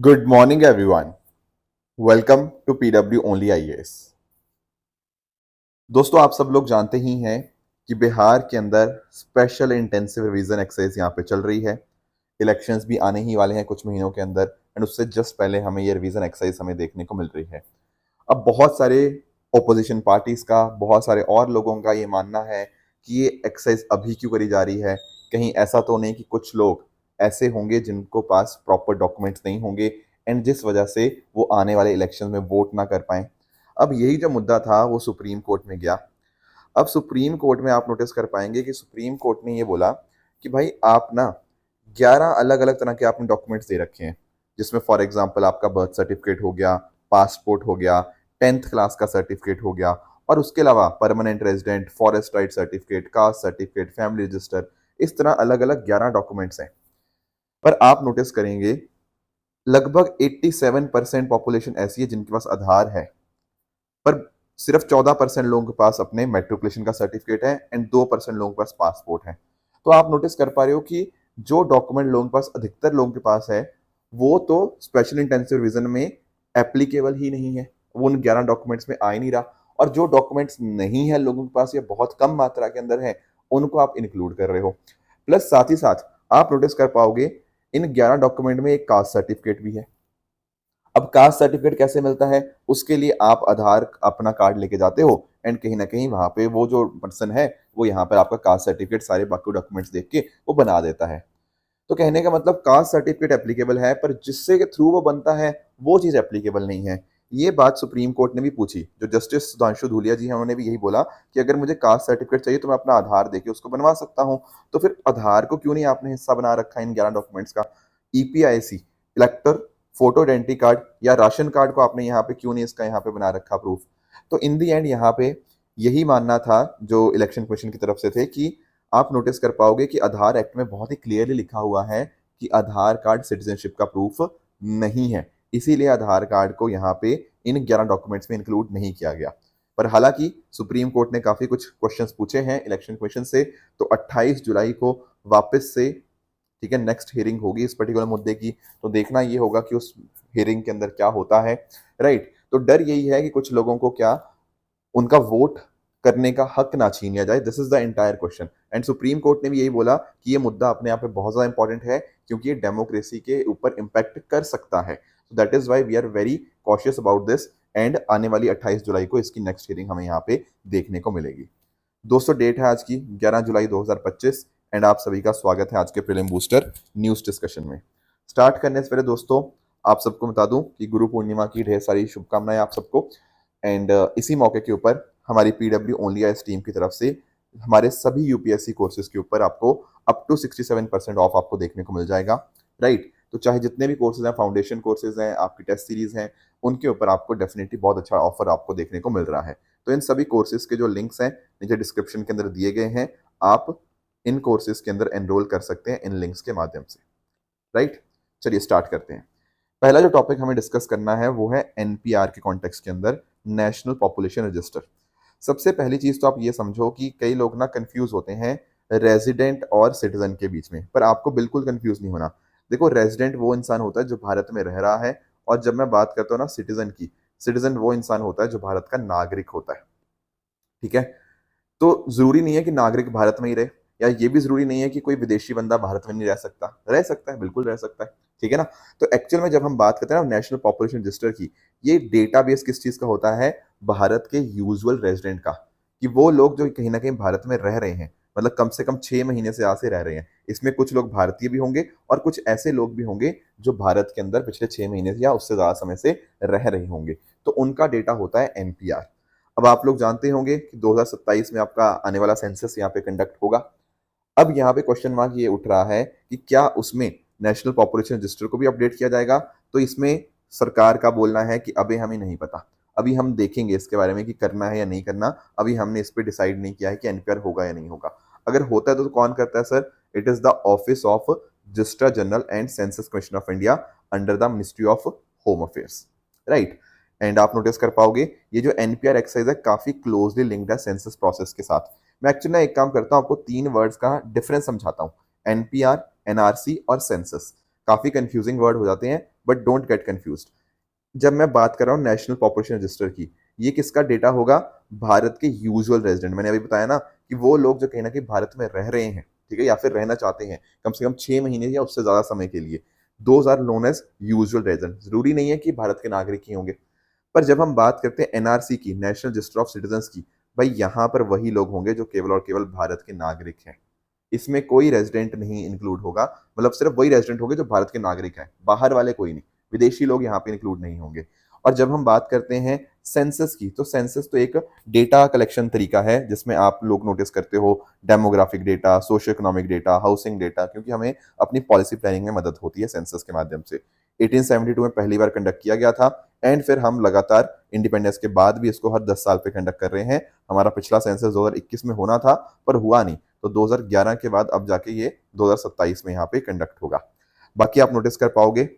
Good morning, everyone. Welcome to PW Only IAS. दोस्तों, आप सब लोग जानते ही हैं कि बिहार के अंदर स्पेशल इंटेंसिव रिवीजन एक्सरसाइज यहाँ पे चल रही है। इलेक्शंस भी आने ही वाले हैं कुछ महीनों के अंदर एंड उससे जस्ट पहले हमें ये रिवीजन एक्सरसाइज हमें देखने को मिल रही है। अब बहुत सारे ओपोजिशन पार्टीज का, बहुत सारे और लोगों का ये मानना है कि ये एक्सरसाइज अभी क्यों करी जा रही है। कहीं ऐसा तो नहीं कि कुछ लोग ऐसे होंगे जिनको पास प्रॉपर डॉक्यूमेंट्स नहीं होंगे एंड जिस वजह से वो आने वाले इलेक्शन में वोट ना कर पाए। अब यही जो मुद्दा था वो सुप्रीम कोर्ट में गया। अब सुप्रीम कोर्ट में आप नोटिस कर पाएंगे कि सुप्रीम कोर्ट ने ये बोला कि भाई आप ना 11 अलग अलग तरह के आपने डॉक्यूमेंट्स दे रखे हैं, जिसमें फॉर एग्जांपल आपका बर्थ सर्टिफिकेट हो गया, पासपोर्ट हो गया, 10th क्लास का सर्टिफिकेट हो गया, और उसके अलावा permanent resident, forest right certificate, caste certificate, family register, इस तरह अलग अलग 11 डॉक्यूमेंट्स हैं। पर आप नोटिस करेंगे लगभग 87% पॉपुलेशन ऐसी है जिनके पास आधार है, पर सिर्फ 14% लोगों के पास अपने मेट्रिकुलेशन का सर्टिफिकेट है एंड 2% लोगों के पास पासपोर्ट है। तो आप नोटिस कर पा रहे हो कि जो डॉक्यूमेंट लोगों के पास, अधिकतर लोगों के पास है, वो तो स्पेशल इंटेंसिव रिवीजन में एप्लीकेबल ही नहीं है, वो उन 11 डॉक्यूमेंट्स में आ ही नहीं रहा। और जो डॉक्यूमेंट्स नहीं है लोगों के पास या बहुत कम मात्रा के अंदर है, उनको आप इंक्लूड कर रहे हो। प्लस साथ ही साथ आप नोटिस कर पाओगे इन 11 डॉक्यूमेंट में एक कास्ट सर्टिफिकेट भी है। अब कास्ट सर्टिफिकेट कैसे मिलता है? उसके लिए आप आधार अपना कार्ड लेके जाते हो एंड कहीं ना कहीं वहां पे वो जो पर्सन है वो यहाँ पर आपका कास्ट सर्टिफिकेट सारे बाकी डॉक्यूमेंट्स देख के वो बना देता है। तो कहने का मतलब कास्ट सर्टिफिकेट एप्लीकेबल है, पर जिससे के थ्रू वो बनता है वो चीज एप्लीकेबल नहीं है। ये बात सुप्रीम कोर्ट ने भी पूछी। जो जस्टिस सुधांशु धूलिया जी हैं उन्होंने भी यही बोला कि अगर मुझे कास्ट सर्टिफिकेट चाहिए तो मैं अपना आधार देके उसको बनवा सकता हूँ। तो फिर आधार को क्यों नहीं आपने हिस्सा बना रखा है इन 11 डॉक्यूमेंट्स का? ईपीआईसी, इलेक्टर फोटो आइडेंटिटी कार्ड या राशन कार्ड को आपने यहाँ पे क्यों नहीं इसका यहाँ पे बना रखा प्रूफ? तो इन दी एंड यहाँ पे यही मानना था जो इलेक्शन कमीशन की तरफ से थे कि आप नोटिस कर पाओगे कि आधार एक्ट में बहुत ही क्लियरली लिखा हुआ है कि आधार कार्ड सिटीजनशिप का प्रूफ नहीं है, इसीलिए आधार कार्ड को यहाँ पे इन 11 डॉक्यूमेंट्स में इंक्लूड नहीं किया गया। पर हालांकि सुप्रीम कोर्ट ने काफी कुछ क्वेश्चंस पूछे हैं इलेक्शन कमीशन से, तो 28 जुलाई को वापस से, ठीक है, नेक्स्ट हियरिंग होगी इस पर्टिकुलर मुद्दे की। तो देखना ये होगा कि उस हियरिंग के अंदर क्या होता है, राइट। तो डर यही है कि कुछ लोगों को क्या उनका वोट करने का हक ना छीन लिया जाए। This is the entire question. And supreme court ने भी यही बोला कि ये मुद्दा अपने आप में बहुत ज्यादा इंपॉर्टेंट है क्योंकि ये डेमोक्रेसी के ऊपर इम्पैक्ट कर सकता है। So that is why we are very cautious about this. And आने वाली 28 जुलाई को इसकी नेक्स्ट हियरिंग हमें यहाँ पे देखने को मिलेगी। दोस्तों, डेट है आज की 11 जुलाई 2025 एंड आप सभी का स्वागत है आज के प्रीलिम बूस्टर न्यूज डिस्कशन में। स्टार्ट करने से पहले दोस्तों आप सबको बता दूं कि गुरु पूर्णिमा की ढेर सारी शुभकामनाएं आप सबको। एंड इसी मौके के ऊपर हमारी पीडब्ल्यू ओनली आईएएस टीम की तरफ से हमारे सभी यूपीएससी कोर्सेज के ऊपर आपको अप टू 67% ऑफ आपको देखने को मिल जाएगा, राइट। तो चाहे जितने भी कोर्सेज हैं, फाउंडेशन कोर्सेज हैं, आपकी टेस्ट सीरीज हैं, उनके ऊपर आपको डेफिनेटली बहुत अच्छा ऑफर आपको देखने को मिल रहा है। तो इन सभी कोर्सेज के जो लिंक्स हैं नीचे डिस्क्रिप्शन के अंदर दिए गए हैं, आप इन कोर्सेज के अंदर एनरोल कर सकते हैं इन लिंक्स के माध्यम से, राइट। चलिए स्टार्ट करते हैं। पहला जो टॉपिक हमें डिस्कस करना है वो है एनपीआर के कॉन्टेक्स्ट के अंदर नेशनल पॉपुलेशन रजिस्टर। सबसे पहली चीज तो आप ये समझो कि कई लोग ना कंफ्यूज होते हैं रेजिडेंट और सिटीजन के बीच में, पर आपको बिल्कुल कंफ्यूज नहीं होना। देखो, रेजिडेंट वो इंसान होता है जो भारत में रह रहा है, और जब मैं बात करता हूँ ना सिटीजन की, सिटीजन वो इंसान होता है जो भारत का नागरिक होता है, ठीक है। तो जरूरी नहीं है कि नागरिक भारत में ही रहे, या ये भी जरूरी नहीं है कि कोई विदेशी बंदा भारत में नहीं रह सकता है, बिल्कुल रह सकता है, ठीक है ना। तो एक्चुअल में जब हम बात करते हैं ना नेशनल पॉपुलेशन रजिस्टर की, ये डेटाबेस किस चीज का होता है? भारत के यूजुअल रेजिडेंट का, कि वो लोग जो कहीं ना कहीं भारत में रह रहे हैं, मतलब कम से कम 6 महीने से आज से रह रहे हैं। इसमें कुछ लोग भारतीय भी होंगे और कुछ ऐसे लोग भी होंगे जो भारत के अंदर पिछले 6 महीने से या उससे ज्यादा समय से रह रहे होंगे, तो उनका डेटा होता है एनपीआर। अब आप लोग जानते होंगे कि 2027 में आपका आने वाला सेंसस यहाँ पे कंडक्ट होगा। अब यहाँ पे क्वेश्चन मार्क ये उठ रहा है कि क्या उसमें नेशनल पॉपुलेशन रजिस्टर को भी अपडेट किया जाएगा? तो इसमें सरकार का बोलना है कि अभी हमें नहीं पता, अभी हम देखेंगे इसके बारे में कि करना है या नहीं करना। अभी हमने इस पर डिसाइड नहीं किया है कि एनपीआर होगा या नहीं होगा। अगर होता है तो कौन करता है sir? It is the office of registrar general and census commission of India under the ministry of home affairs, right. And आप नोटिस कर पाओगे ये जो एनपीआर एक्सरसाइज है काफी क्लोजली लिंक्ड है सेंसस प्रोसेस के साथ। मैं एक्चुअली ना एक काम करता हूँ, आपको 3 वर्ड्स का डिफरेंस समझाता हूँ, एनपीआर, एनआरसी और सेंसस। काफ़ी कंफ्यूजिंग वर्ड हो जाते हैं, बट डोंट गेट कंफ्यूज्ड। जब मैं बात कर रहा हूँ नेशनल पॉपुलेशन रजिस्टर की, ये किसका डेटा होगा? भारत के यूजुअल रेजिडेंट। मैंने अभी बताया ना कि वो लोग जो कहीं ना कहीं भारत में रह रहे हैं, ठीक है, या फिर रहना चाहते हैं कम से कम 6 महीने या उससे ज्यादा समय के लिए, those are known as usual resident. जरूरी नहीं है कि भारत के नागरिक ही होंगे। पर जब हम बात करते हैं एनआरसी की, नेशनल रजिस्टर ऑफ सिटीजन की, भाई यहाँ पर वही लोग होंगे जो केवल और केवल भारत के नागरिक हैं। इसमें कोई रेजिडेंट नहीं इंक्लूड होगा, मतलब सिर्फ वही रेजिडेंट होंगे जो भारत के नागरिक हैं, बाहर वाले कोई नहीं, विदेशी लोग यहाँ पे इंक्लूड नहीं होंगे। और जब हम बात करते हैं सेंसस की, तो सेंसस तो एक डेटा कलेक्शन तरीका है जिसमें आप लोग नोटिस करते हो demographic data, socio economic data, housing data, क्योंकि हमें अपनी पॉलिसी प्लानिंग में मदद होती है सेंसस के माध्यम से। 1872 में पहली बार कंडक्ट किया गया था, एंड फिर हम लगातार इंडिपेंडेंस के बाद भी इसको हर 10 साल पे कंडक्ट कर रहे हैं। हमारा पिछला सेंसस 2021 में होना था पर हुआ नहीं, तो 2011 के बाद अब जाके ये 2027 में यहाँ पे कंडक्ट होगा। बाकी आप नोटिस कर पाओगे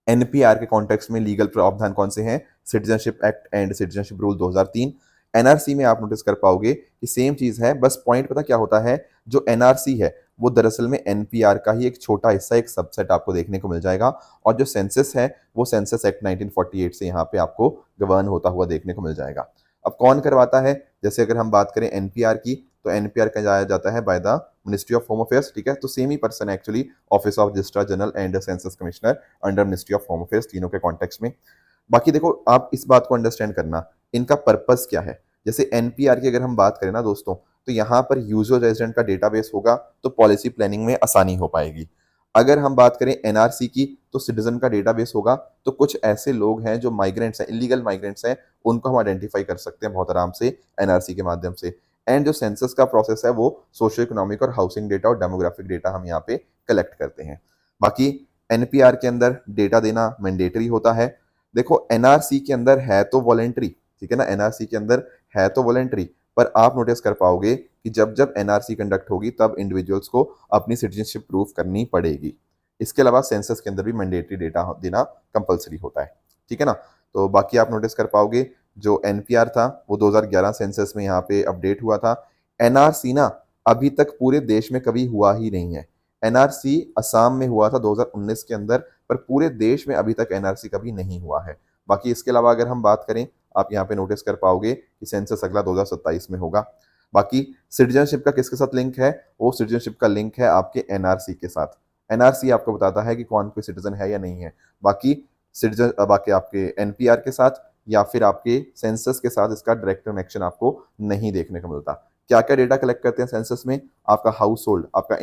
एनपीआर के कॉन्टेक्स्ट में लीगल प्रावधान कौन से हैं? Citizenship act and citizenship rule 2003। NRC में आप नोटिस कर पाओगे कि सेम चीज है, बस पॉइंट पता क्या होता है, जो एनआरसी है वो दरअसल में एनपीआर का ही एक छोटा हिस्सा, एक सबसेट आपको देखने को मिल जाएगा। और जो सेंसस है वो सेंसस एक्ट 1948 से यहाँ पे आपको गवर्न होता हुआ देखने को मिल जाएगा। अब कौन करवाता है? जैसे अगर हम बात करें एनपीआर की, तो एनपीआर कराया जाता है by the ministry of home affairs, ठीक है। तो same he person actually, office of registrar general and census commissioner under ministry of home affairs, तीनों के कॉन्टेक्स्ट में। बाकी देखो, आप इस बात को अंडरस्टैंड करना, इनका पर्पस क्या है। जैसे एनपीआर की अगर हम बात करें ना दोस्तों, तो यहाँ पर यूजुअल रेजिडेंट का डेटाबेस होगा, तो पॉलिसी प्लानिंग में आसानी हो पाएगी। अगर हम बात करें एनआरसी की, तो सिटीजन का डेटाबेस होगा, तो कुछ ऐसे लोग हैं जो माइग्रेंट्स हैं, इलीगल माइग्रेंट्स हैं, उनको हम आइडेंटिफाई कर सकते हैं बहुत आराम से एनआरसी के माध्यम से। एंड जो सेंसस का प्रोसेस है वो सोशियो इकोनॉमिक और हाउसिंग डेटा और डेमोग्राफिक डेटा हम यहाँ पे कलेक्ट करते हैं। बाकी एनपीआर के अंदर डेटा देना मैंडेटरी होता है। देखो एनआरसी के अंदर है तो वॉलेंट्री, ठीक है ना, एनआरसी के अंदर है तो वॉलेंट्री, पर आप नोटिस कर पाओगे कि जब जब एनआरसी कंडक्ट होगी तब इंडिविजुअल्स को अपनी सिटीजनशिप प्रूफ करनी पड़ेगी। इसके अलावा सेंसस के अंदर भी मैंडेटरी डेटा देना कंपलसरी होता है, ठीक है ना। तो बाकी आप नोटिस कर पाओगे जो एनपीआर था वो 2011 सेंसस में यहाँ पे अपडेट हुआ था। एनआरसी ना अभी तक पूरे देश में कभी हुआ ही नहीं है। एनआरसी असम में हुआ था 2019 के अंदर, पर पूरे देश में अभी तक एनआरसी कभी नहीं हुआ है। बाकी इसके अलावा अगर हम बात करें, आप यहाँ पे नोटिस कर पाओगे कि सेंसस अगला 2027 में होगा। बाकी सिटीजनशिप का किसके साथ लिंक है? वो सिटीजनशिप का लिंक है आपके एनआरसी के साथ। एनआरसी आपको बताता है कि कौन कोई सिटीजन है या नहीं है। बाकी बाकी आपके एनपीआर के साथ या फिर आपके सेंसस के साथ इसका डायरेक्ट कनेक्शन आपको नहीं देखने को मिलता। क्या क्या डेटा कलेक्ट करते हैं सेंसस में? आपका हाउस होल्ड, आपका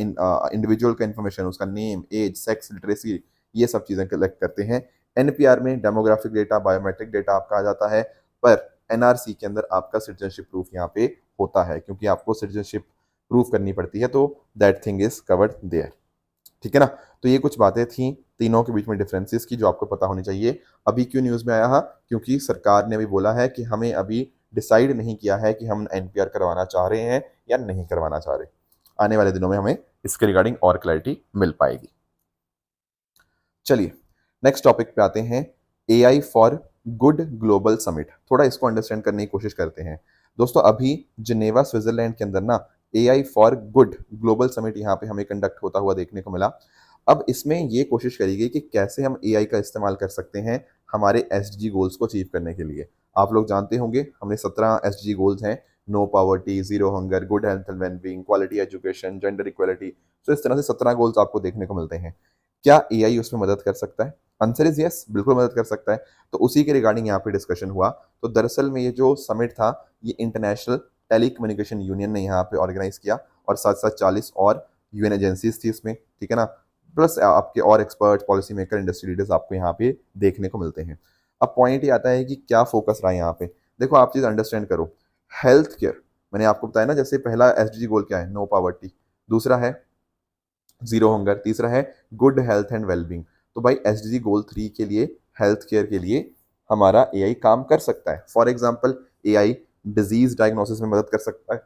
इंडिविजुअल का इन्फॉर्मेशन, उसका नेम, एज, सेक्स, लिटरेसी, ये सब चीज़ें कलेक्ट करते हैं। एनपीआर में डेमोग्राफिक डेटा, बायोमेट्रिक डेटा आपका आ जाता है, पर एनआरसी के अंदर आपका सिटीजनशिप प्रूफ यहाँ पे होता है, क्योंकि आपको सिटीजनशिप प्रूफ करनी पड़ती है, तो that thing is covered there, ठीक है ना। तो ये कुछ बातें थी तीनों के बीच में डिफरेंसेस की, जो आपको पता होनी चाहिए। अभी क्यों न्यूज़ में आया? हाँ, क्योंकि सरकार ने अभी बोला है कि हमें अभी डिसाइड नहीं किया है कि हम एनपीआर करवाना चाह रहे हैं या नहीं करवाना चाह रहे। आने वाले दिनों में हमें इसके रिगार्डिंग और क्लैरिटी मिल पाएगी। चलिए नेक्स्ट टॉपिक पे आते हैं, AI for good global summit. थोड़ा इसको अंडरस्टैंड करने की कोशिश करते हैं दोस्तों। अभी जिनेवा स्विट्जरलैंड के अंदर ना AI for good global summit यहाँ पे हमें कंडक्ट होता हुआ देखने को मिला। अब इसमें ये कोशिश करी गई कि कैसे हम एआई का इस्तेमाल कर सकते हैं हमारे एसडीजी गोल्स को अचीव करने के लिए। आप लोग जानते होंगे हमने 17 एसडीजी गोल्स हैं, no poverty, zero hunger, good health and wellbeing, quality education, gender equality. तो इस तरह से 17 गोल्स आपको देखने को मिलते हैं। क्या एआई उसमें मदद कर सकता है? आंसर इज यस, बिल्कुल मदद कर सकता है। तो उसी के रिगार्डिंग यहाँ पे डिस्कशन हुआ। तो दरअसल में ये जो समिट था, ये इंटरनेशनल टेलीकम्युनिकेशन यूनियन ने यहाँ पे ऑर्गेनाइज किया, और साथ साथ 40 और यूएन एजेंसीज थी इसमें, ठीक है ना। प्लस आपके और expert, policy maker, industry leaders आपको यहाँ पे देखने को मिलते हैं। अब पॉइंट ये आता है कि क्या फोकस रहा है यहाँ पे। देखो आप चीज़ अंडरस्टैंड करो, हेल्थ केयर, मैंने आपको बताया ना, जैसे पहला एसडीजी गोल क्या है? No poverty. दूसरा है जीरो हंगर। तीसरा है गुड हेल्थ एंड वेलबींग। तो भाई एसडीजी गोल 3 के लिए, हेल्थ केयर के लिए, हमारा एआई काम कर सकता है। For example AI disease diagnosis में मदद कर सकता है,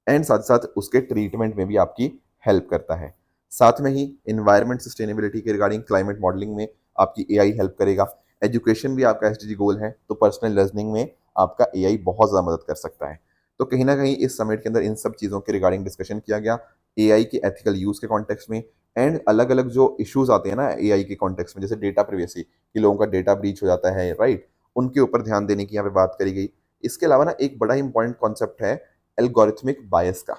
एंड साथ साथ उसके ट्रीटमेंट में भी आपकी हेल्प करता है। साथ में ही इन्वायरमेंट सस्टेनेबिलिटी के रिगार्डिंग क्लाइमेट मॉडलिंग में आपकी एआई हेल्प करेगा। एजुकेशन भी आपका एसडीजी गोल है, तो पर्सनल लर्निंग में आपका एआई बहुत ज़्यादा मदद कर सकता है। तो कहीं ना कहीं इस समिट के अंदर इन सब चीज़ों के रिगार्डिंग डिस्कशन किया गया, एआई के एथिकल यूज़ के कॉन्टेक्स्ट में, एंड अलग अलग जो इश्यूज आते हैं ना एआई के कॉन्टेक्स्ट में, जैसे डेटा प्रिवेसी, कि लोगों का डेटा ब्रीच हो जाता है, राइट, उनके ऊपर ध्यान देने की यहाँ पे बात करी गई। इसके अलावा ना एक बड़ा इंपॉर्टेंट कॉन्सेप्ट है एल्गोरिथमिक बायस का।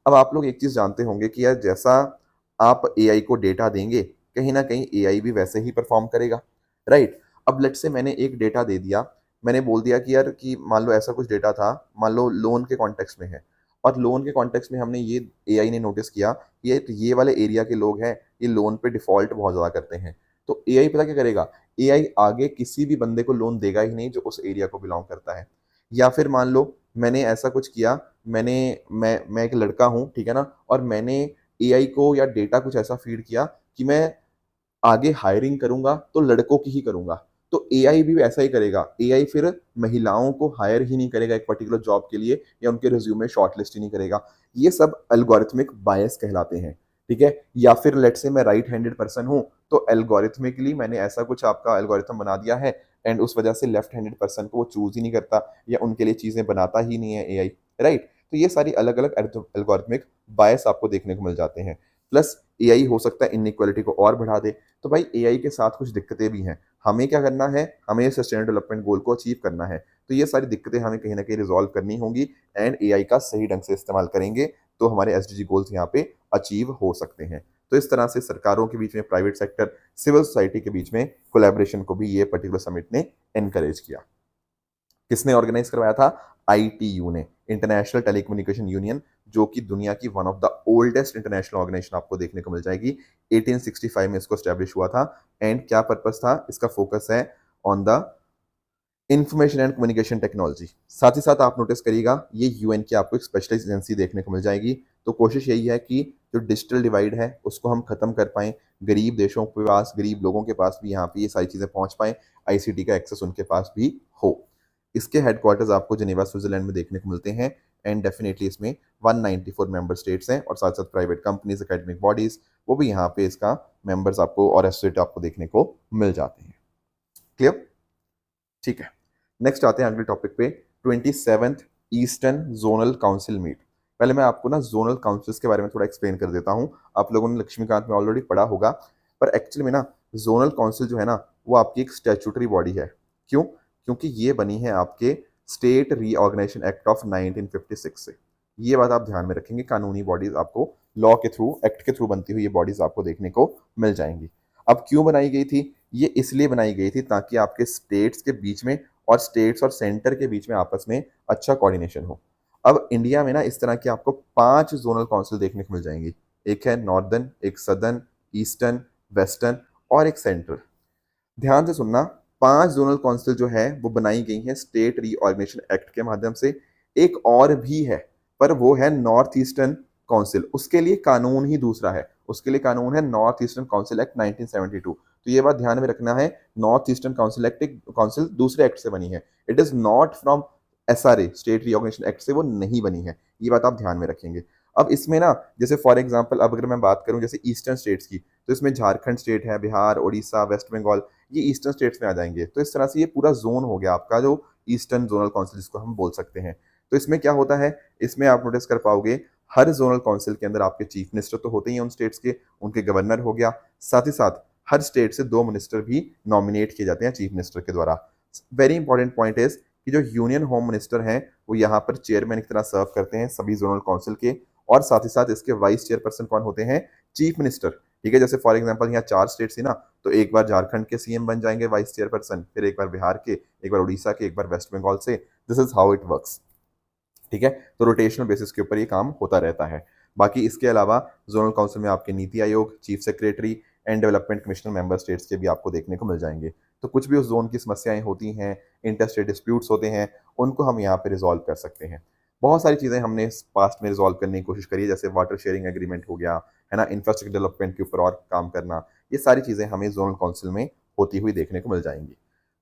अब आप लोग एक चीज जानते होंगे कि यार जैसा आप एआई को डेटा देंगे, कहीं ना कहीं एआई भी वैसे ही परफॉर्म करेगा, राइट। अब लेट से मैंने एक डेटा दे दिया, मैंने बोल दिया कि यार कि मान लो ऐसा कुछ डेटा था, मान लो लोन के कॉन्टेक्स्ट में है, और लोन के कॉन्टेक्स्ट में हमने ये एआई ने नोटिस किया कि ये वाले एरिया के लोग हैं, ये लोन पे डिफॉल्ट बहुत ज़्यादा करते हैं। तो एआई पता क्या करेगा, एआई आगे किसी भी बंदे को लोन देगा ही नहीं जो उस एरिया को बिलोंग करता है। या फिर मान लो मैंने ऐसा कुछ किया, मैंने मैं एक लड़का हूँ, ठीक है ना, और मैंने एआई को या डेटा कुछ ऐसा फीड किया कि मैं आगे हायरिंग करूंगा तो लड़कों की ही करूंगा। तो एआई भी ऐसा ही करेगा, एआई फिर महिलाओं को हायर ही नहीं करेगा एक पर्टिकुलर जॉब के लिए, या उनके रिज्यूमे शॉर्टलिस्ट ही नहीं करेगा। ये सब एल्गोरिथमिक बायस कहलाते हैं, ठीक है। या फिर लेट से मैं राइट हैंडेड पर्सन हूं, तो एल्गोरिथमिकली मैंने ऐसा कुछ आपका एल्गोरिथम बना दिया है, एंड उस वजह से लेफ्ट हैंडेड पर्सन को वो चूज ही नहीं करता, या उनके लिए चीजें बनाता ही नहीं है एआई, राइट। तो ये सारी अलग अलग एल्गोरिथमिक बायस आपको देखने को मिल जाते हैं। प्लस एआई हो सकता है इनइक्वालिटी को और बढ़ा दे। तो भाई एआई के साथ कुछ दिक्कतें भी हैं, हमें क्या करना है, हमें सस्टेनेबल डेवलपमेंट गोल को अचीव करना है। तो ये सारी दिक्कतें हमें कहीं ना कहीं रिजॉल्व करनी होंगी, एंड एआई का सही ढंग से इस्तेमाल करेंगे तो हमारे एसडीजी गोल्स यहाँ पे अचीव हो सकते हैं। तो इस तरह से सरकारों के बीच में, प्राइवेट सेक्टर, सिविल सोसाइटी के बीच में कोलैबोरेशन को भी ये पर्टिकुलर समिट ने एनकरेज किया। किसने ऑर्गेनाइज करवाया था? आईटीयू ने, इंटरनेशनल टेलीकम्युनिकेशन यूनियन, जो कि दुनिया की one of the oldest international organisation आपको देखने को मिल जाएगी। 1865 में इसको स्टैब्लिश हुआ था। एंड क्या पर्पस था इसका? फोकस है on the information and communication technology. साथ ही साथ आप नोटिस करिएगा ये यूएन की आपको एक स्पेशलाइज्ड एजेंसी देखने को मिल जाएगी। तो कोशिश यही है कि जो डिजिटल डिवाइड है उसको हम खत्म कर पाएं, गरीब देशों के पास, गरीब लोगों के पास भी यहाँ पे ये सारी चीज़ें पहुँच पाएं, आईसीटी का एक्सेस उनके पास भी हो। इसके हेडक्वार्टर्स आपको जेनेवा स्विट्जरलैंड में देखने को मिलते हैं। एंड डेफिनेटली इसमें 194 मेंबर स्टेट्स हैं, और साथ साथ प्राइवेट कंपनीज, एकेडमिक बॉडीज, वो भी यहाँ पे इसका मेंबर्स आपको और एसोसिएट आपको देखने को मिल जाते हैं। क्लियर? ठीक है। नेक्स्ट आते हैं अगले टॉपिक पे, 27th eastern zonal council meet. पहले मैं आपको ना जोनल काउंसिल्स के बारे में थोड़ा एक्सप्लेन कर देता हूँ। आप लोगों ने लक्ष्मीकांत में ऑलरेडी पढ़ा होगा, पर एक्चुअली में ना जोनल काउंसिल जो है ना वो आपकी एक स्टैट्यूटरी बॉडी है। क्यों? क्योंकि ये बनी है आपके स्टेट रीऑर्गेनाइजेशन एक्ट ऑफ 1956 से। ये बात आप ध्यान में रखेंगे, कानूनी बॉडीज आपको लॉ के थ्रू, एक्ट के थ्रू बनती हुई ये बॉडीज आपको देखने को मिल जाएंगी। अब क्यों बनाई गई थी? ये इसलिए बनाई गई थी ताकि आपके स्टेट्स के बीच में और स्टेट्स और सेंटर के बीच में आपस में अच्छा कोऑर्डिनेशन हो। अब इंडिया में ना इस तरह की आपको 5 जोनल काउंसिल देखने को मिल जाएंगी। एक है नॉर्दर्न, एक सदर्न, ईस्टर्न, वेस्टर्न और एक सेंट्रल। ध्यान से सुनना, 5 जोनल काउंसिल जो है वो बनाई गई हैं स्टेट रीऑर्गेनाइजेशन एक्ट के माध्यम से। एक और भी है, पर वो है नॉर्थ ईस्टर्न काउंसिल, उसके लिए कानून ही दूसरा है। उसके लिए कानून है नॉर्थ ईस्टर्न काउंसिल एक्ट 1972। तो ये बात ध्यान में रखना है, नॉर्थ ईस्टर्न काउंसिल एक्ट एक काउंसिल दूसरे एक्ट से बनी है। It is not from SRA, State Reorganisation Act से वो नहीं बनी है। ये बात आप ध्यान में रखेंगे। अब इसमें ना जैसे फॉर एग्जांपल अब अगर मैं बात करूं जैसे ईस्टर्न स्टेट्स की, तो इसमें झारखंड स्टेट है, बिहार, उड़ीसा, वेस्ट बंगाल, ये ईस्टर्न स्टेट्स में आ जाएंगे। तो इस तरह से ये पूरा जोन हो गया आपका जो ईस्टर्न जोनल काउंसिल जिसको हम बोल सकते हैं। तो इसमें क्या होता है, इसमें आप नोटिस कर पाओगे हर जोनल काउंसिल के अंदर आपके चीफ मिनिस्टर तो होते ही हैं उन स्टेट्स के, उनके गवर्नर हो गया, साथ ही साथ हर स्टेट से 2 मिनिस्टर भी नॉमिनेट किए जाते हैं चीफ मिनिस्टर के द्वारा। वेरी इंपॉर्टेंट पॉइंट इज कि जो यूनियन होम मिनिस्टर हैं वो यहाँ पर चेयरमैन की तरह सर्व करते हैं सभी जोनल काउंसिल के, और साथ ही साथ इसके वाइस चेयरपर्सन कौन होते हैं? Chief minister. ठीक है, जैसे फॉर एग्जांपल यहाँ 4 स्टेट्स थी ना, तो एक बार झारखंड के सीएम बन जाएंगे वाइस चेयरपर्सन, फिर एक बार बिहार के, एक बार उड़ीसा के, एक बार वेस्ट बंगाल से। This is how it works. ठीक है, तो रोटेशनल बेसिस के ऊपर ये काम होता रहता है। बाकी इसके अलावा जोनल काउंसिल में आपके NITI Aayog, chief secretary and development commissioner member states के भी आपको देखने को मिल जाएंगे। तो कुछ भी उस जोन की समस्याएं होती हैं, इंटर स्टेट डिस्प्यूट्स होते हैं, उनको हम यहाँ पे रिजॉल्व कर सकते हैं। बहुत सारी चीज़ें हमने पास्ट में रिजॉल्व करने की कोशिश करी है, जैसे वाटर शेयरिंग एग्रीमेंट हो गया है ना, इंफ्रास्ट्रक्चर डेवलपमेंट के ऊपर और काम करना, ये सारी चीज़ें हमें जोनल काउंसिल में होती हुई देखने को मिल जाएंगी।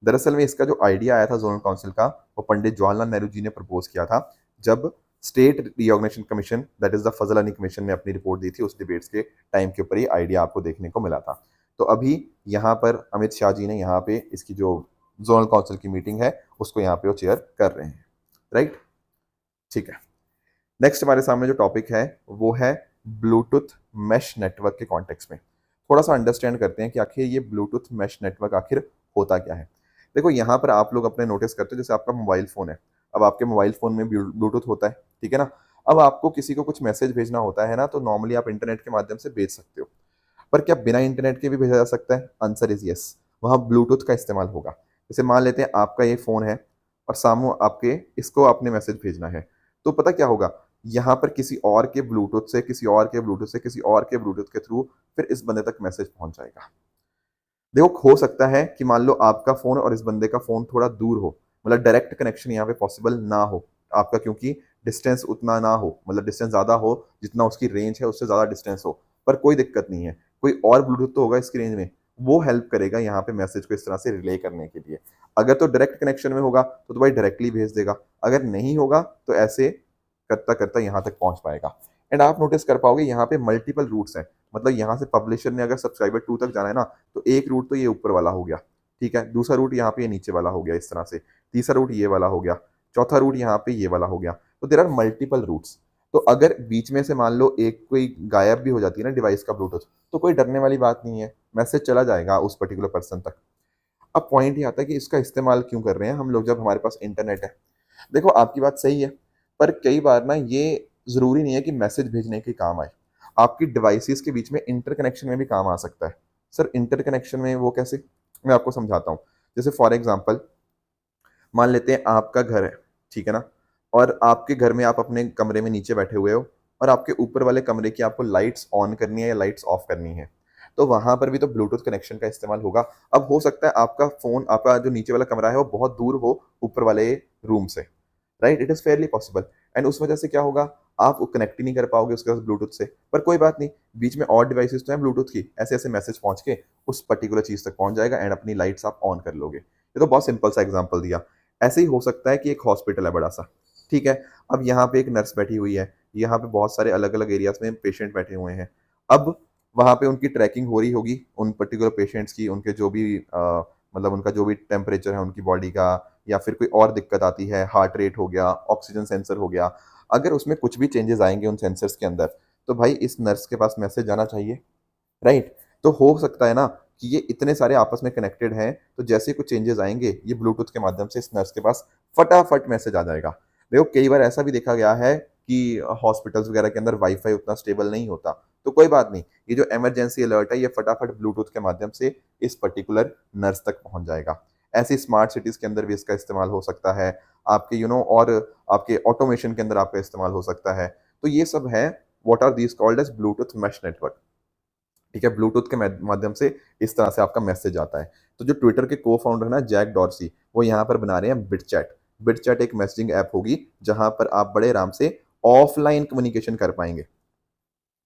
दरअसल में इसका जो आइडिया आया था जोनल काउंसिल का, वो पंडित जवाहरलाल नेहरू जी ने प्रपोज किया था, जब State Reorganisation Commission, that is the Fazal Ali commission, ने अपनी रिपोर्ट दी थी। उस डिबेट्स के टाइम के ऊपर ये आइडिया आपको देखने को मिला था। तो अभी यहाँ पर अमित शाह जी ने यहाँ पे इसकी जो जोनल काउंसिल की मीटिंग है उसको यहाँ पे वो चेयर कर रहे हैं, राइट। ठीक है, नेक्स्ट हमारे सामने जो टॉपिक है वो है ब्लूटूथ मैश नेटवर्क के कॉन्टेक्स्ट में। थोड़ा सा अंडरस्टैंड करते हैं कि आखिर ये ब्लूटूथ मैश नेटवर्क आखिर होता क्या है। देखो यहाँ पर आप लोग अपने नोटिस करते हो, जैसे आपका मोबाइल फ़ोन है, अब आपके मोबाइल फ़ोन में ब्लूटूथ होता है, ठीक है ना? अब आपको किसी को कुछ मैसेज भेजना होता है ना, तो नॉर्मली आप इंटरनेट के माध्यम से भेज सकते हो। पर क्या बिना इंटरनेट के भी भेजा जा सकता है? Answer is yes. वहाँ ब्लूटूथ का इस्तेमाल होगा। जैसे मान लेते हैं आपका ये फ़ोन है और सामने आपके इसको आपने मैसेज भेजना है, तो पता क्या होगा? यहाँ पर किसी और के ब्लूटूथ से, किसी और के ब्लूटूथ से, किसी और के ब्लूटूथ के थ्रू फिर इस बंदे तक मैसेज पहुँच जाएगा। देखो, हो सकता है कि मान लो आपका फ़ोन और इस बंदे का फ़ोन थोड़ा दूर हो, मतलब डायरेक्ट कनेक्शन यहाँ पे पॉसिबल ना हो आपका, क्योंकि डिस्टेंस उतना ना हो, मतलब डिस्टेंस ज़्यादा हो, जितना उसकी रेंज है उससे ज़्यादा डिस्टेंस हो, पर कोई दिक्कत नहीं है। कोई और ब्लूटूथ तो होगा इसकी रेंज में, वो हेल्प करेगा यहाँ पे मैसेज को इस तरह से रिले करने के लिए। अगर तो डायरेक्ट कनेक्शन में होगा तो भाई डायरेक्टली भेज देगा, अगर नहीं होगा तो ऐसे करता-करता यहाँ तक पहुँच पाएगा। एंड आप नोटिस कर पाओगे यहाँ पे मल्टीपल रूट्स हैं, मतलब यहाँ से पब्लिशर ने अगर सब्सक्राइबर 2 तक जाना है ना, तो एक रूट तो ये ऊपर वाला हो गया, ठीक है? दूसरा रूट यहाँ पे ये नीचे वाला हो गया इस तरह से, तीसरा रूट ये वाला हो गया, चौथा रूट यहाँ पे ये वाला हो गया। तो देयर आर मल्टीपल रूट्स। तो अगर बीच में से मान लो एक कोई गायब भी हो जाती है ना डिवाइस का ब्लूटूथ, तो कोई डरने वाली बात नहीं है, मैसेज चला जाएगा उस पर्टिकुलर पर्सन तक। अब पॉइंट ये आता है कि इसका इस्तेमाल क्यों कर रहे हैं हम लोग जब हमारे पास इंटरनेट है? देखो, आपकी बात सही है, पर कई बार ना ये ज़रूरी नहीं है कि मैसेज भेजने के काम आए। आपकी डिवाइसेज़ के बीच में इंटरकनेक्शन में भी काम आ सकता है। सर, इंटरकनेक्शन में वो कैसे? मैं आपको समझाता हूँ। जैसे फॉर एग्ज़ाम्पल मान लेते हैं आपका घर है, ठीक है ना? और आपके घर में आप अपने कमरे में नीचे बैठे हुए हो और आपके ऊपर वाले कमरे की आपको लाइट्स ऑन करनी है या लाइट्स ऑफ करनी है। तो वहाँ पर भी तो ब्लूटूथ कनेक्शन का इस्तेमाल होगा। अब हो सकता है आपका फ़ोन, आपका जो नीचे वाला कमरा है वो बहुत दूर हो ऊपर वाले रूम से। Right, it is Fairlie possible. And उस वजह से क्या होगा, आप वो कनेक्ट ही नहीं कर पाओगे उसके पास ब्लूटूथ से। पर कोई बात नहीं, बीच में और डिवाइसेस तो हैं ब्लूटूथ की, ऐसे ऐसे मैसेज पहुंच के उस पर्टिकुलर चीज तक पहुंच जाएगा एंड अपनी लाइट्स आप ऑन कर लोगे। ये तो बहुत सिंपल सा एग्जांपल दिया। ऐसे ही हो सकता है कि एक हॉस्पिटल है बड़ा सा, ठीक है? अब यहाँ पे एक नर्स बैठी हुई है, यहाँ पे बहुत सारे अलग अलग एरियाज में पेशेंट बैठे हुए हैं। अब वहाँ पे उनकी ट्रैकिंग हो रही होगी उन पर्टिकुलर पेशेंट्स की, उनके जो भी मतलब उनका जो भी टेम्परेचर है उनकी बॉडी का, या फिर कोई और दिक्कत आती है, हार्ट रेट हो गया, ऑक्सीजन सेंसर हो गया, अगर उसमें कुछ भी चेंजेस आएँगे उन सेंसर्स के अंदर, तो भाई इस नर्स के पास मैसेज जाना चाहिए, राइट? तो हो सकता है ना कि ये इतने सारे आपस में कनेक्टेड हैं, तो जैसे ही कुछ चेंजेस आएँगे, ये ब्लूटूथ के माध्यम से इस नर्स के पास फटाफट मैसेज आ जाएगा। देखो, कई बार ऐसा भी देखा गया है कि हॉस्पिटल्स वगैरह के अंदर वाई-फाई उतना स्टेबल नहीं होता, तो कोई बात नहीं, ये जो इमरजेंसी अलर्ट है, ये फटाफट ब्लूटूथ के माध्यम से इस पर्टिकुलर नर्स तक पहुँच जाएगा। ऐसे स्मार्ट सिटीज़ के अंदर भी इसका इस्तेमाल हो सकता है, आपके और आपके ऑटोमेशन के अंदर आपका इस्तेमाल हो सकता है। तो ये सब है, what are these called as Bluetooth mesh network. ठीक है? ब्लूटूथ के माध्यम से इस तरह से आपका मैसेज आता है। तो जो ट्विटर के को-फाउंडर है ना जैक डॉर्सी, वो यहाँ पर बना रहे हैं बिटचैट। बिटचैट एक मैसेजिंग ऐप होगी, जहाँ पर आप बड़े आराम से ऑफ़लाइन कम्युनिकेशन कर पाएँगे।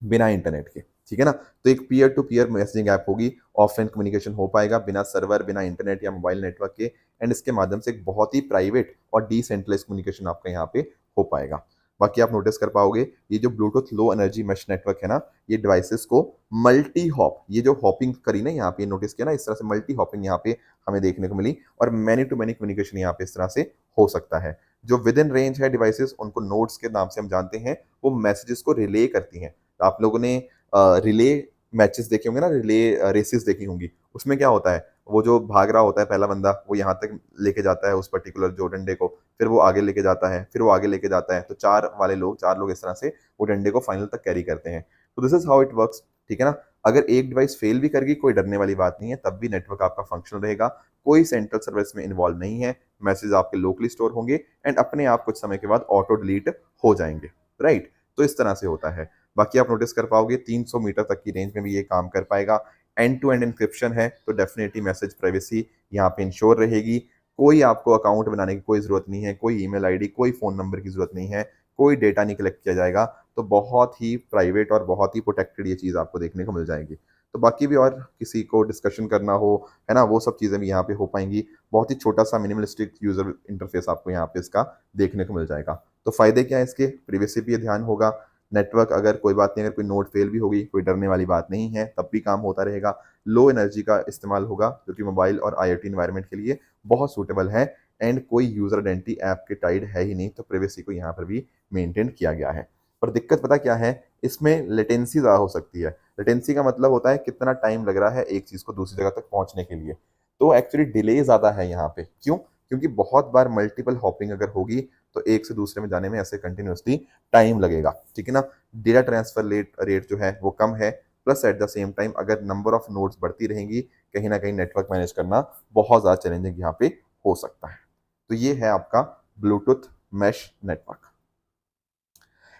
बिना इंटरनेट के, ठीक है ना? तो एक peer to peer messaging app होगी, ऑफलाइन कम्युनिकेशन हो पाएगा बिना सर्वर, बिना इंटरनेट या मोबाइल नेटवर्क के, एंड इसके माध्यम से एक बहुत ही प्राइवेट और डिसेंट्रलाइज़्ड कम्युनिकेशन आपका यहाँ पे हो पाएगा। बाकी आप नोटिस कर पाओगे, ये जो Bluetooth low energy mesh network है ना, ये डिवाइसेज़ को मल्टी हॉप, ये जो हॉपिंग करी ना यहाँ पे नोटिस किया ना, इस तरह से मल्टी हॉपिंग यहाँ पे हमें देखने को मिली, और मैनी टू मैनी कम्युनिकेशन यहाँ पे इस तरह से हो सकता है। जो विद इन रेंज है डिवाइसेज़, उनको नोड्स के नाम से हम जानते हैं, वो मैसेजेस को रिले करती हैं। आप लोगों ने रिले मैचेस देखे होंगे ना, रिले रेसेस देखी होंगी। उसमें क्या होता है, वो जो भाग रहा होता है पहला बंदा, वो यहाँ तक लेके जाता है उस पर्टिकुलर जो डंडे को, फिर वो आगे लेके जाता है, फिर वो आगे लेके जाता है। तो 4 लोग इस तरह से वो डंडे को फाइनल तक कैरी करते हैं। तो this is how it works, ठीक है ना? अगर एक डिवाइस फेल भी कर गई, कोई डरने वाली बात नहीं है, तब भी नेटवर्क आपका फंक्शनल रहेगा। कोई सेंट्रल सर्विस में इन्वॉल्व नहीं है, मैसेज आपके लोकली स्टोर होंगे एंड अपने आप कुछ समय के बाद ऑटो डिलीट हो जाएँगे, राइट? तो इस तरह से होता है। बाकी आप नोटिस कर पाओगे 300 मीटर तक की रेंज में भी ये काम कर पाएगा। एंड टू एंड एन्क्रिप्शन है, तो डेफिनिटली मैसेज प्राइवेसी यहाँ पे इंश्योर रहेगी। कोई आपको अकाउंट बनाने की कोई ज़रूरत नहीं है, कोई ईमेल आईडी, कोई फ़ोन नंबर की ज़रूरत नहीं है, कोई डेटा नहीं कलेक्ट किया जाएगा। तो बहुत ही प्राइवेट और बहुत ही प्रोटेक्टेड ये चीज़ आपको देखने को मिल जाएगी। तो बाकी भी और किसी को डिस्कशन करना हो, है ना? वो सब चीज़ें भी यहाँ पे हो पाएँगी। बहुत ही छोटा-सा मिनिमलिस्टिक यूज़र इंटरफेस आपको यहाँ पे इसका देखने को मिल जाएगा। तो फ़ायदे क्या हैं इसके? प्राइवेसी पे ध्यान होगा, नेटवर्क अगर कोई बात नहीं, अगर कोई नोड फेल भी होगी, कोई डरने वाली बात नहीं है, तब भी काम होता रहेगा। लो एनर्जी का इस्तेमाल होगा, जो कि मोबाइल और आईओटी एनवायरनमेंट के लिए बहुत सूटेबल है, एंड कोई यूज़र आइडेंटिटी ऐप के टाइड है ही नहीं, तो प्राइवेसी को यहाँ पर भी मेंटेन किया गया है। पर दिक्कत पता क्या है, इसमें लेटेंसी ज़्यादा हो सकती है। लेटेंसी का मतलब होता है कितना टाइम लग रहा है एक चीज़ को दूसरी जगह तक पहुँचने के लिए। तो एक्चुअली डिले ज़्यादा है यहाँ पे। क्यों? क्योंकि बहुत बार मल्टीपल हॉपिंग अगर होगी, तो एक से दूसरे में जाने में ऐसे कंटिन्यूअसली टाइम लगेगा, ठीक है ना? डेटा ट्रांसफर रेट जो है वो कम है, plus at the same time अगर नंबर ऑफ नोड्स बढ़ती रहेंगी, कहीं न कहीं नेटवर्क मैनेज करना बहुत ज़्यादा चैलेंजिंग यहाँ पे हो सकता है। तो ये है आपका ब्लूटूथ मेश नेटवर्क।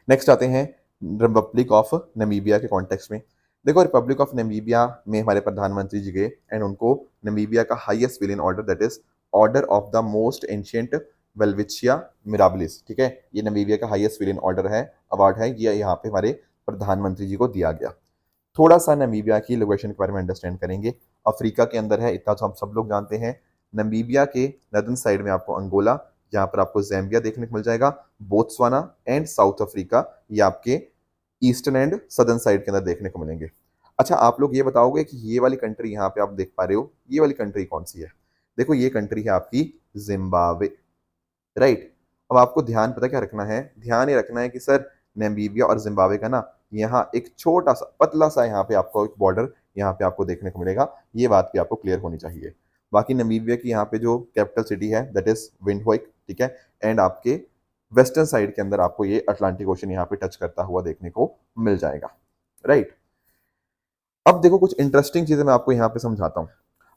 नेक्स्ट आते हैं रिपब्लिक ऑफ नमीबिया के कॉन्टेक्स्ट में। देखो, रिपब्लिक ऑफ नमीबिया में हमारे प्रधानमंत्री जी गए एंड उनको नमीबिया का highest civilian order, that is order of the most ancient Welwitschia mirabilis, ठीक है, ये नमीबिया का हाईएस्ट सिविलियन ऑर्डर है, अवार्ड है, ये यहाँ पे हमारे प्रधानमंत्री जी को दिया गया। थोड़ा सा नमीबिया की लोकेशन के बारे में अंडरस्टैंड करेंगे। अफ्रीका के अंदर है, इतना तो हम सब लोग जानते हैं। नमीबिया के नदर्न साइड में आपको अंगोला, यहाँ पर आपको जैम्बिया देखने को मिल जाएगा, बोत्सवाना एंड साउथ अफ्रीका, ये आपके ईस्टर्न एंड सदर्न साइड के अंदर देखने को मिलेंगे। अच्छा, आप लोग ये बताओगे कि ये वाली कंट्री यहाँ पे आप देख पा रहे हो, ये वाली कंट्री कौन सी है? देखो, ये कंट्री है आपकी जिम्बाब्वे, राइट। अब आपको ध्यान पता क्या रखना है, ध्यान ये रखना है कि सर नामीबिया और जिम्बाब्वे का ना यहाँ एक छोटा सा पतला सा यहाँ पे आपको एक बॉर्डर यहाँ पे आपको देखने को मिलेगा, ये बात भी आपको क्लियर होनी चाहिए। बाकी नामीबिया की यहाँ पे जो कैपिटल सिटी है दैट इज विंडहोक, ठीक है, एंड आपके वेस्टर्न साइड के अंदर आपको ये अटलांटिक ओशन यहाँ पे टच करता हुआ देखने को मिल जाएगा, राइट। अब देखो, कुछ इंटरेस्टिंग चीजें मैं आपको यहाँ पे समझाता हूँ।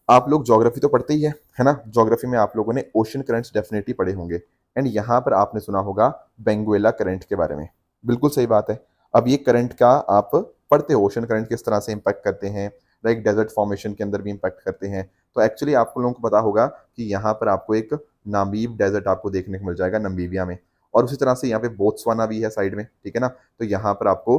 आप लोग ज्योग्राफी तो पढ़ते ही है ना? ज्योग्राफी में आप लोगों ने ओशन करंट्स डेफिनेटली पढ़े होंगे एंड यहाँ पर आपने सुना होगा बेंगुएला करंट के बारे में। बिल्कुल सही बात है। अब ये करंट का आप पढ़ते हो, ओशन करंट किस तरह से इम्पैक्ट करते हैं, लाइक डेजर्ट फॉर्मेशन के अंदर भी इम्पैक्ट करते हैं। तो एक्चुअली आप लोगों को पता होगा कि यहाँ पर आपको एक नामीब डेजर्ट आपको देखने को मिल जाएगा नमीबिया में, और उसी तरह से यहाँ पे बोत्सवाना भी है साइड में, ठीक है ना? तो यहाँ पर आपको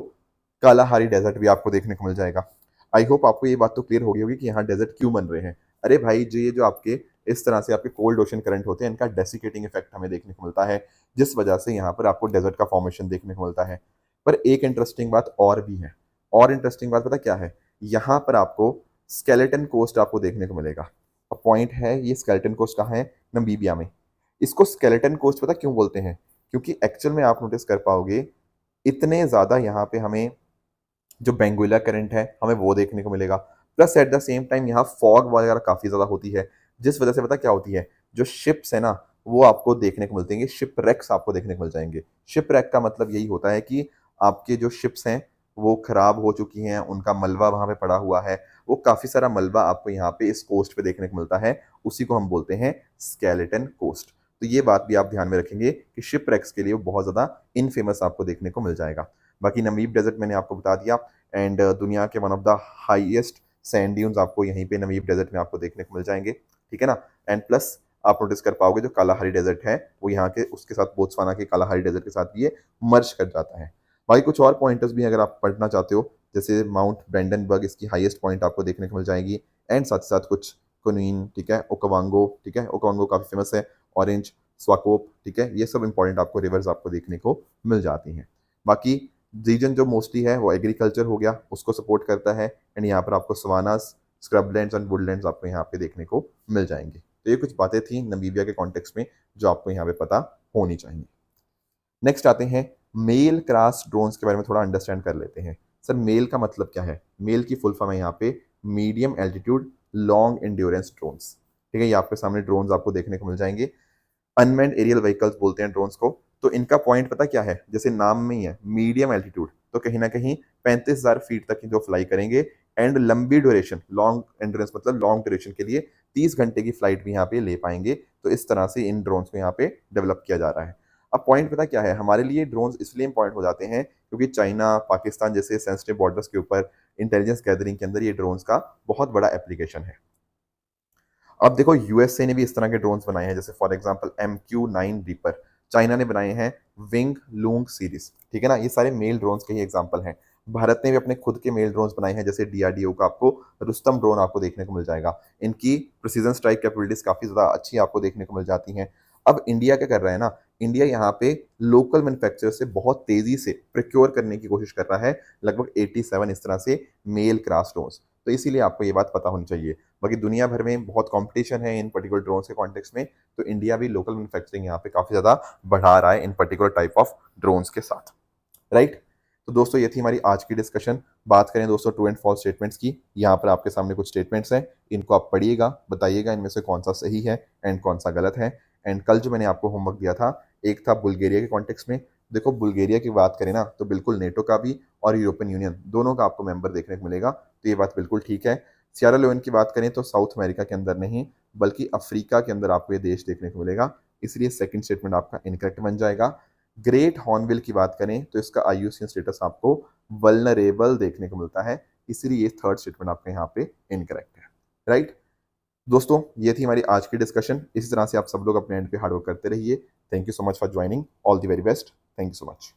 कालाहारी डेजर्ट भी आपको देखने को मिल जाएगा। आई होप आपको ये बात तो क्लियर हो गई होगी कि यहाँ डेजर्ट क्यों बन रहे हैं। अरे भाई, जो ये जो आपके इस तरह से आपके कोल्ड ओशन करंट होते हैं, इनका डेसिकेटिंग इफेक्ट हमें देखने को मिलता है, जिस वजह से यहाँ पर आपको डेजर्ट का फॉर्मेशन देखने को मिलता है। पर एक इंटरेस्टिंग बात और भी है, और इंटरेस्टिंग बात पता क्या है? यहाँ पर आपको स्केलेटन कोस्ट आपको देखने को मिलेगा। अब पॉइंट है, ये स्केलेटन कोस्ट कहाँ है? नमीबिया में। इसको स्केलेटन कोस्ट पता क्यों बोलते हैं? क्योंकि एक्चुअल में आप नोटिस कर पाओगे, इतने ज़्यादा यहाँ पे हमें जो बेंगुइला करंट है हमें वो देखने को मिलेगा, plus at the same time यहाँ फॉग वगैरह काफ़ी ज़्यादा होती है, जिस वजह से पता क्या होती है, जो शिप्स है ना वो आपको देखने को मिलते हैं, शिप रेक्स आपको देखने को मिल जाएंगे। शिप रेक का मतलब यही होता है कि आपके जो शिप्स हैं वो खराब हो चुकी हैं, उनका मलबा वहाँ पे पड़ा हुआ है, वो काफ़ी सारा मलबा आपको यहाँ पे इस कोस्ट पे देखने को मिलता है, उसी को हम बोलते हैं स्केलेटन कोस्ट। तो ये बात भी आप ध्यान में रखेंगे कि शिप रेक्स के लिए वो बहुत ज़्यादा इनफेमस आपको देखने को मिल जाएगा। बाकी नमीब डेजर्ट मैंने आपको बता दिया, एंड दुनिया के one of the highest sand dunes आपको यहीं पे नमीब डेजर्ट में आपको देखने को मिल जाएंगे, ठीक है ना? एंड प्लस आप नोटिस कर पाओगे जो कालाहारी डेजर्ट है वो यहाँ के उसके साथ बोत्सवाना के कालाहारी डेजर्ट के साथ भी ये मर्ज कर जाता है। बाकी कुछ और पॉइंटर्स भी अगर आप पढ़ना चाहते हो, जैसे माउंट ब्रेंडनबर्ग इसकी हाईएस्ट पॉइंट आपको देखने को मिल जाएगी, एंड साथ ही साथ कुछ कुनीन, ठीक है, ओकावांगो, ठीक है, ओकावांगो काफ़ी फेमस है, ऑरेंज, स्वाकोप, ठीक है, ये सब इंपॉर्टेंट आपको रिवर्स आपको देखने को मिल जाती हैं। बाकी रीजन जो मोस्टली है वो एग्रीकल्चर हो गया, उसको सपोर्ट करता है, एंड यहाँ पर आपको सवानास, स्क्रबलैंड्स एंड वुडलैंड्स आपको यहाँ पे देखने को मिल जाएंगे। तो ये कुछ बातें थी नमीबिया के कॉन्टेक्स्ट में जो आपको यहाँ पे पता होनी चाहिए। नेक्स्ट आते हैं मेल क्रास ड्रोन्स के बारे में थोड़ा अंडरस्टैंड कर लेते हैं। सर, मेल का मतलब क्या है? मेल की फुल फॉर्म है यहाँ पे medium altitude long endurance drones, ठीक है, ये आपके सामने ड्रोन्स आपको देखने को मिल जाएंगे। अनमैन्ड एरियल व्हीकल्स बोलते हैं ड्रोन्स को। तो इनका पॉइंट पता क्या है? जैसे नाम में ही है मीडियम एल्टीट्यूड, तो कहीं ना कहीं 35,000 फीट तक की जो फ्लाई करेंगे, एंड लंबी ड्यूरेशन, लॉन्ग एंड्योरेंस मतलब लॉन्ग ड्यूरेशन के लिए 30 घंटे की फ्लाइट भी यहाँ पे ले पाएंगे। तो इस तरह से इन ड्रोन्स को यहाँ पे डेवलप किया जा रहा है। अब पॉइंट पता क्या है, हमारे लिए ड्रोन्स इसलिए इंपॉर्टेंट हो जाते हैं क्योंकि चाइना, पाकिस्तान जैसे सेंसिटिव बॉर्डर्स के ऊपर इंटेलिजेंस गैदरिंग के अंदर ये ड्रोन्स का बहुत बड़ा एप्लीकेशन है। अब देखो, यूएसए ने भी इस तरह के ड्रोन्स बनाए हैं, जैसे for example MQ-9 reaper, China ने बनाए हैं विंग लूंग सीरीज, ठीक है ना, ये सारे मेल ड्रोन्स के ही एग्जांपल हैं। भारत ने भी अपने खुद के मेल ड्रोन्स बनाए हैं, जैसे डीआरडीओ का आपको रुस्तम ड्रोन आपको देखने को मिल जाएगा। इनकी प्रिसीजन स्ट्राइक कैपेबिलिटीज काफी ज्यादा अच्छी आपको देखने को मिल जाती हैं। अब इंडिया क्या कर रहा है ना, इंडिया यहाँ पे लोकल मैन्युफैक्चरर से बहुत तेजी से प्रिक्योर करने की कोशिश कर रहा है, लगभग 87 इस तरह से मेल क्रास ड्रोन्स। तो इसीलिए आपको ये बात पता होनी चाहिए। बाकी दुनिया भर में बहुत कंपटीशन है इन पर्टिकुलर ड्रोन्स के कॉन्टेक्स्ट में, तो इंडिया भी लोकल मैन्युफैक्चरिंग यहाँ पे काफ़ी ज़्यादा बढ़ा रहा है इन पर्टिकुलर टाइप ऑफ ड्रोन्स के साथ, राइट। तो दोस्तों ये थी हमारी आज की डिस्कशन। बात करें दोस्तों ट्रू एंड फॉल्स स्टेटमेंट्स की, यहाँ पर आपके सामने कुछ स्टेटमेंट्स हैं, इनको आप पढ़िएगा, बताइएगा इनमें से कौन सा सही है एंड कौन सा गलत है। एंड कल जो मैंने आपको होमवर्क दिया था, एक था बुल्गारिया के कॉन्टेक्स्ट में। देखो बुल्गारिया की बात करें ना तो बिल्कुल नेटो का भी और यूरोपियन यूनियन दोनों का आपको मेंबर देखने को मिलेगा, तो ये बात बिल्कुल ठीक है। सियरा लियोन की बात करें तो साउथ अमेरिका के अंदर नहीं बल्कि अफ्रीका के अंदर आपको ये देश देखने को मिलेगा, इसलिए सेकंड स्टेटमेंट आपका इनकरेक्ट बन जाएगा। ग्रेट हॉर्नबिल की बात करें तो इसका आईयूसीएन स्टेटस आपको वल्नरेबल देखने को मिलता है, इसीलिए ये थर्ड स्टेटमेंट आपका यहाँ पे इनकरेक्ट है। राइट दोस्तों, ये थी हमारी आज की डिस्कशन। इसी तरह से आप सब लोग अपने एंड पे हार्डवर्क करते रहिए। Thank you so much for joining. All the very best. Thank you so much.